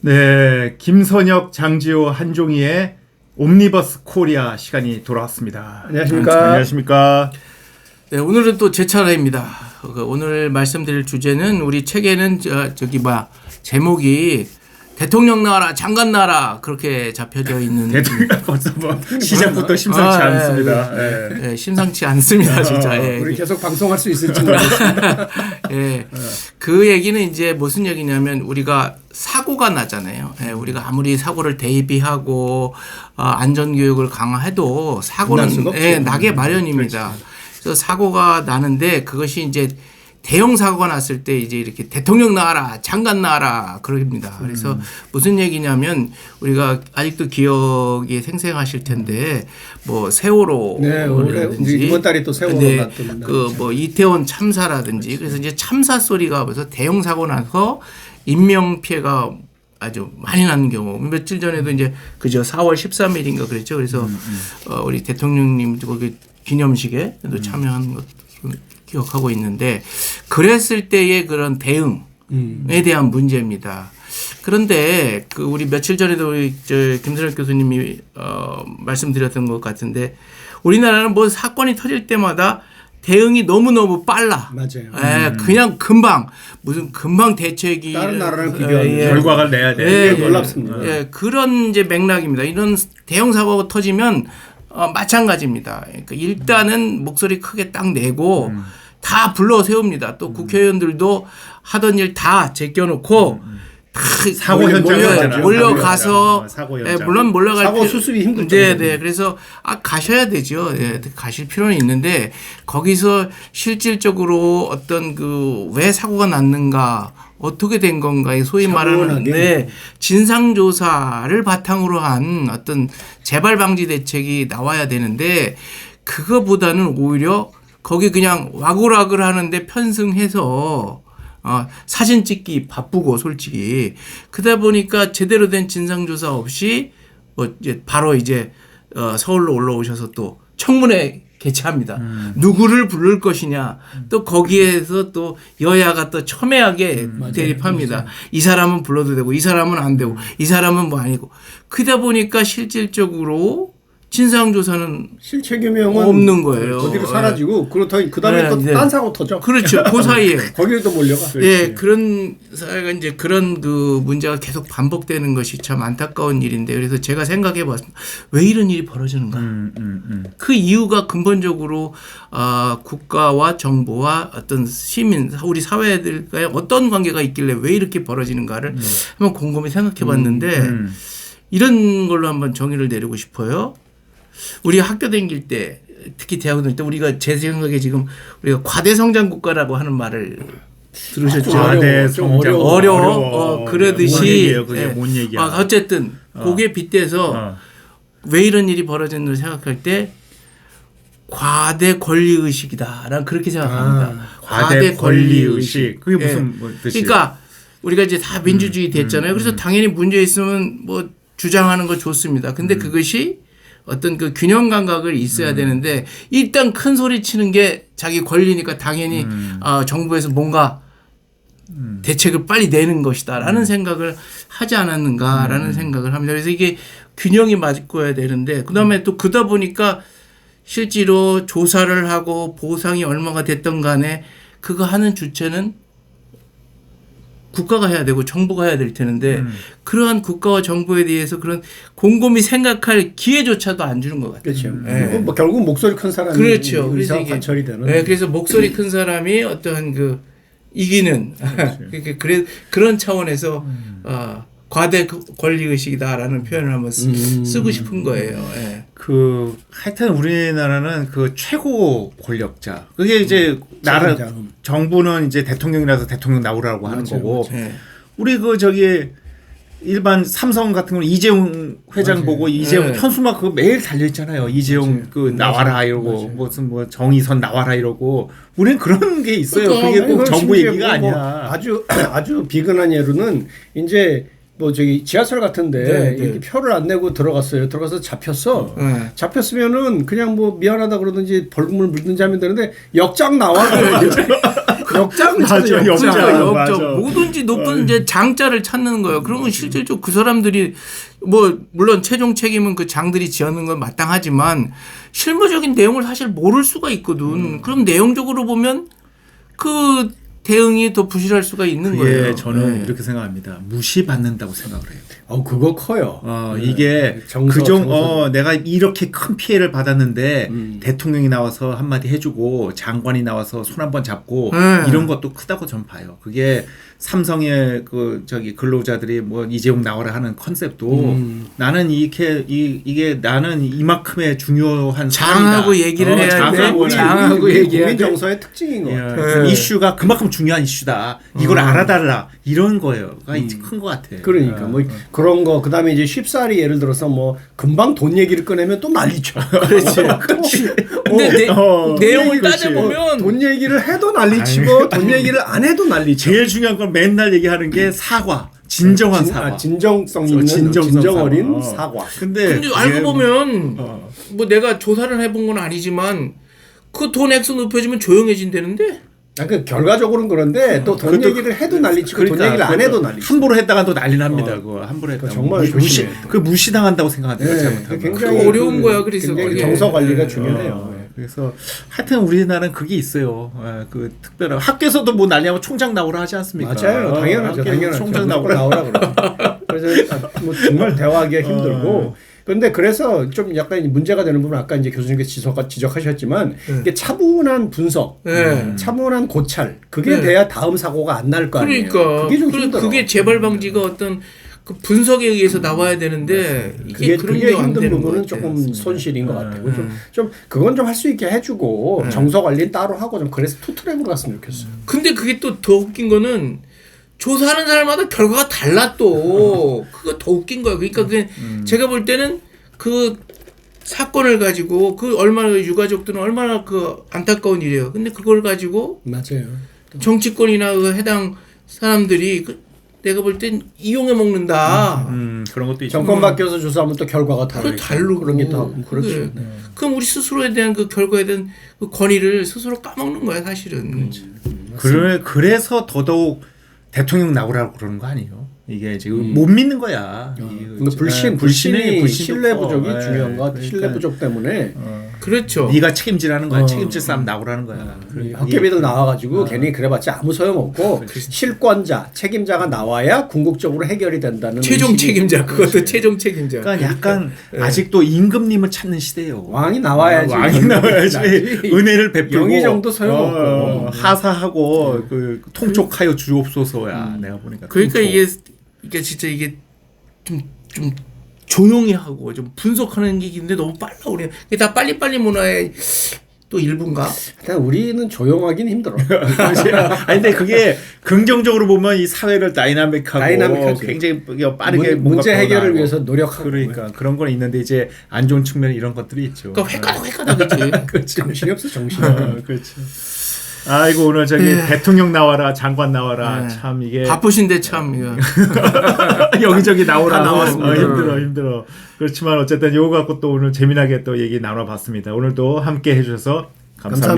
네, 김선혁, 장지호, 한종희의 옴니버스 코리아 시간이 돌아왔습니다. 안녕하십니까. 안녕하십니까. 네, 오늘은 또 제 차례입니다. 오늘 말씀드릴 주제는 우리 책에는 제목이 대통령 나와라, 장관 나와라 그렇게 잡혀져 있는. 대통령 벌써 뭐 시작부터 심상치 않습니다. 네, 심상치 않습니다, 진짜. 예. 우리 계속 방송할 수 있을지 모르겠습니다. 예. 그 얘기는 이제 무슨 얘기냐면 우리가 사고가 나잖아요. 예, 우리가 아무리 사고를 대비하고 안전교육을 강화해도 사고는 나게 마련입니다. 그렇지. 그래서 사고가 나는데 그것이 이제 대형 사고가 났을 때 이제 이렇게 대통령 나와라, 장관 나와라 그럽니다. 그래서 무슨 얘기냐면 우리가 아직도 기억이 생생하실 텐데 뭐 세월호라든지 이번 달에 또 세월호 났던 그 이태원 참사라든지 그래서 이제 참사 소리가 벌써 대형 사고 나서 인명 피해가 아주 많이 나는 경우 며칠 전에도 이제 그저 4월 13일인가 그랬죠. 그래서 우리 대통령님 거기 기념식에도 참여한 것을 기억하고 있는데 그랬을 때의 그런 대응에 대한 문제입니다. 그런데 그 우리 며칠 전에도 김선혁 교수님이 말씀드렸던 것 같은데 우리나라는 뭐 사건이 터질 때마다 대응이 너무너무 빨라. 맞아요. 그냥 금방 대책이 다른 나라랑 비교하면 결과가 내야 돼. 놀랍습니다. 그런 이제 맥락입니다. 이런 대형 사고가 터지면 마찬가지입니다. 그러니까 일단은 목소리 크게 딱 내고 다 불러 세웁니다. 또 국회의원들도 하던 일 다 제껴놓고 다 사고 현장에 몰려가서 물론 몰려갈 사고 수습이 힘들죠. 네. 그래서 가셔야 되죠. 네, 가실 필요는 있는데 거기서 실질적으로 어떤 그 왜 사고가 났는가 어떻게 된 건가 소위 말하는 진상조사를 바탕으로 한 어떤 재발 방지 대책이 나와야 되는데 그거보다는 오히려 거기 그냥 와글와글 하는데 편승해서 사진 찍기 바쁘고 솔직히 그러다 보니까 제대로 된 진상조사 없이 이제 바로 서울로 올라오셔서 또 청문회 개최합니다. 누구를 부를 것이냐 또 거기에서 또 여야가 또 첨예하게 대립합니다. 맞아요. 이 사람은 불러도 되고 이 사람은 안 되고 이 사람은 뭐 아니고 그러다 보니까 실질적으로 진상조사는 실체규명은 없는 거예요. 거기로 사라지고 그다음에 또 딴 사고 터져. 그렇죠. 그 사이에 거기로 또 몰려가. 예, 그런 사회가 이제 그런 그 문제가 계속 반복되는 것이 참 안타까운 일인데 그래서 제가 생각해봤습니다. 왜 이런 일이 벌어지는가? 그 이유가 근본적으로 국가와 정부와 어떤 시민, 우리 사회들과의 어떤 관계가 있길래 왜 이렇게 벌어지는가를 한번 곰곰이 생각해봤는데 이런 걸로 한번 정의를 내리고 싶어요. 우리 학교 다닐 때 특히 대학교 다닐 때 우리가 제 생각에 지금 우리가 과대성장 국가라고 하는 말을 들으셨죠? 과대성장 어려워. 그러듯이 뭔 얘기야? 어쨌든 거기에 빗대서 왜 이런 일이 벌어졌는지 생각할 때 과대 권리 의식이다라는 그렇게 생각합니다. 과대 권리 의식. 그게 무슨 뜻이에요? 그러니까 우리가 이제 다 민주주의 됐잖아요. 그래서 당연히 문제 있으면 뭐 주장하는 거 좋습니다. 근데 그것이 어떤 그 균형 감각을 있어야 되는데 일단 큰 소리 치는 게 자기 권리니까 당연히 정부에서 뭔가 대책을 빨리 내는 것이다라는 생각을 하지 않았는가라는 생각을 합니다. 그래서 이게 균형이 맞고야 되는데 그다음에 또 그러다 보니까 실제로 조사를 하고 보상이 얼마가 됐던 간에 그거 하는 주체는 국가가 해야 되고 정부가 해야 될 텐데 그러한 국가와 정부에 대해서 그런 곰곰이 생각할 기회조차도 안 주는 것 같아요. 그렇죠. 뭐 결국 목소리 큰 사람이 그렇죠. 의사가 관철이 되는. 그래서 목소리 큰 사람이 어떠한 그 이기는 그런 차원에서 과대 권리 의식이다라는 표현을 한번 쓰고 싶은 거예요. 하여튼 우리나라는 그 최고 권력자. 그게 이제 나라 정부는 이제 대통령이라서 대통령 나오라고 하는 거고. 우리 일반 삼성 같은 경우는 이재용 회장 보고 이재용 현수막 그거 매일 달려 있잖아요. 이재용 나와라 이러고 무슨 뭐 정의선 나와라 이러고. 우리는 그런 게 있어요. 그게 꼭 정부 얘기가 아니야. 아주 비근한 예로는 이제 뭐 지하철 같은데 이렇게 표를 안 내고 들어갔어요. 들어가서 잡혔어. 잡혔으면은 그냥 뭐 미안하다 그러든지 벌금을 물든지 하면 되는데 역장 나와. 역장 맞아, 역장. 맞아. 뭐든지 높은 이제 장자를 찾는 거예요. 그러면 실질적으로 그 사람들이 뭐 물론 최종 책임은 그 장들이 지었는 건 마땅하지만 실무적인 내용을 사실 모를 수가 있거든. 그럼 내용적으로 보면 그 대응이 더 부실할 수가 있는 거예요. 저는 이렇게 생각합니다. 무시받는다고 생각을 해요. 그거 커요. 이게 내가 이렇게 큰 피해를 받았는데 대통령이 나와서 한마디 해주고 장관이 나와서 손 한번 잡고 이런 것도 크다고 전 봐요. 그게 삼성의 근로자들이 뭐 이재용 나와라 하는 컨셉도 나는 이게 나는 이만큼의 중요한 장하고 얘기를 해야 돼. 장하고 얘기해야 국민 정서의 특징인 것 같아요. 그 이슈가 그만큼 중요한 이슈다. 이걸 알아달라. 이런 거예요.가 큰 것 같아. 그러니까 뭐 그런 거 그다음에 이제 쉽사리 예를 들어서 뭐 금방 돈 얘기를 꺼내면 또 난리쳐. 그렇지. 근데 내용을 따져보면 돈 얘기를 해도 난리치고 돈 얘기를 안 해도 난리쳐. 제일 중요한 건 맨날 얘기하는 게 사과. 진정한 사과. 진정성 있는 진정 어린 사과. 근데 알고 보면 뭐 내가 조사를 해본 건 아니지만 그 돈 액수 높여지면 조용해진다는데. 그 결과적으로는 그런데 또 돈 얘기를 해도 난리치고 돈 얘기를 안 해도 난리치고 함부로 했다가 또 난리 납니다. 그거 함부로 했다가 정말 무시당한다고 생각하는데 잘못하면 굉장히 어려운 거야. 그래서 굉장히 정서 관리가 중요해요. 그래서 하여튼 우리나라는 그게 있어요. 그 특별한 학교에서도 뭐 난리하면 총장 나오라 하지 않습니까? 맞아요. 당연하죠. 총장 나오라 그래서 뭐 정말 대화하기가 힘들고. 그래서 좀 약간 문제가 되는 부분은 아까 이제 교수님께서 지적하셨지만 이게 차분한 분석, 차분한 고찰 그게 돼야 다음 사고가 안 날 거 아니에요. 그러니까 그게 좀 힘들어. 그게 재발 방지가 어떤 그 분석에 의해서 나와야 되는데 이게 그런 게 안 힘든 되는 부분은 조금 손실인 것 같아요. 좀 그건 좀 할 수 있게 해주고 정서 관리는 따로 하고 좀 그래서 투트랙으로 갔으면 좋겠어요. 근데 그게 또 더 웃긴 거는 조사하는 사람마다 결과가 달라 또. 그거 더 웃긴 거야. 그러니까 그게 제가 볼 때는 그 사건을 가지고 그 얼마나 유가족들은 얼마나 그 안타까운 일이에요. 근데 그걸 가지고 맞아요. 정치권이나 그 해당 사람들이 내가 볼 땐 이용해 먹는다. 그런 것도 있죠. 정권 바뀌어서 조사하면 또 결과가 다르고 그런 게 더 그렇죠. 그럼 우리 스스로에 대한 그 결과에 대한 그 권위를 스스로 까먹는 거야 사실은. 그래서 더더욱 대통령 나오라고 그러는 거 아니에요? 이게 지금 못 믿는 거야. 불신이 신뢰 부족이 중요한 것 같아. 신뢰 부족 때문에. 그렇죠. 네가 책임지라는 거야. 책임질 사람 나오라는 거야. 학계비들 나와가지고 괜히 그래봤자 아무 소용없고 실권자, 책임자가 나와야 궁극적으로 해결이 된다는. 최종 책임자. 그것도 최종 책임자. 그러니까 약간 아직도 임금님을 찾는 시대예요. 왕이 나와야지. 은혜를 베풀고 영의 정도 소용없고 하사하고 그 통촉하여 주옵소서야. 내가 보니까. 그러니까 이게 진짜 이게 좀 조용히 하고 좀 분석하는 게 있는데 너무 빨라 우리. 다 빨리빨리 문화의 또 일부인가? 일단 우리는 조용하긴 힘들어. 아니 근데 그게 긍정적으로 보면 이 사회를 다이나믹하고 굉장히 빠르게 문제 해결을 위해서 노력하고. 그러니까 그런 건 있는데 이제 안 좋은 측면 이런 것들이 있죠. 그러니까 헷가닥 그렇지. 정신이 없어 정신. 그렇죠. 아이고 오늘 대통령 나와라 장관 나와라 참 이게 바쁘신데 참 여기저기 나오라 나왔습니다. 힘들어. 그렇지만 어쨌든 이거 갖고 또 오늘 재미나게 또 얘기 나눠봤습니다. 오늘도 함께 해주셔서 감사합니다.